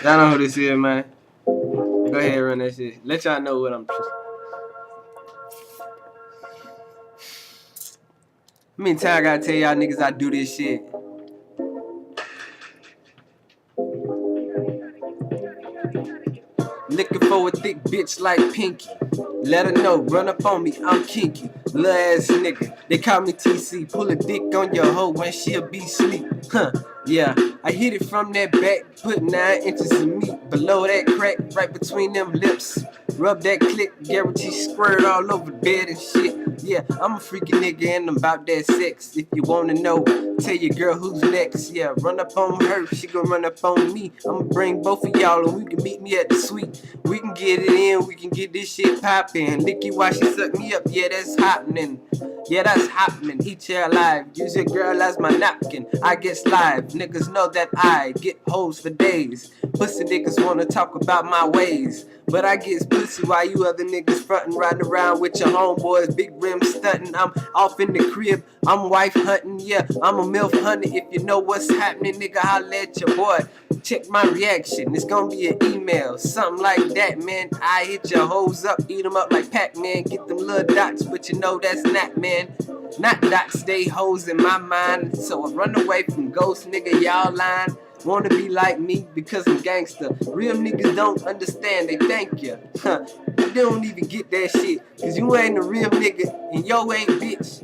Y'all know who this is, man. Go ahead and run that shit. Let y'all know what I'm. How many times I gotta tell y'all niggas I do this shit? Looking for a thick bitch like Pinky. Let her know, run up on me, I'm kinky. Lil' ass nigga, they call me TC. Pull a dick on your hoe when she'll be sleep. Huh, yeah, I hit it from that back, put 9 inches of meat below that crack, right between them lips. Rub that click, guarantee squirt all over the bed and shit. Yeah, I'm a freaky nigga and I'm about that sex. If you wanna know, tell your girl who's next. Yeah, run up on her, she gon' run up on me. I'ma bring both of y'all and we can meet me at the suite. We can get it in, we can get this shit poppin'. Licky while she suck me up, yeah, that's happening. Yeah, that's happening. Eat your alive. Use your girl as my napkin. I get live. Niggas know that I get hoes for days. Pussy niggas wanna talk about my ways. But I get pussy while you other niggas frontin', riding around with your homeboys, big rim stuntin'. I'm off in the crib, I'm wife hunting, yeah, I'm a MILF hunter. If you know what's happening, nigga, holla at your boy. Check my reaction, it's gonna be an email, something like that, man. I hit your hoes up, eat them up like Pac-Man, get them little dots, but you know that's not, man. Not dots, they hoes in my mind. So I run away from ghost, nigga, y'all lying. Wanna be like me because I'm gangster. Real niggas don't understand, they thank ya. They don't even get that shit, cause you ain't a real nigga and yo ain't bitch.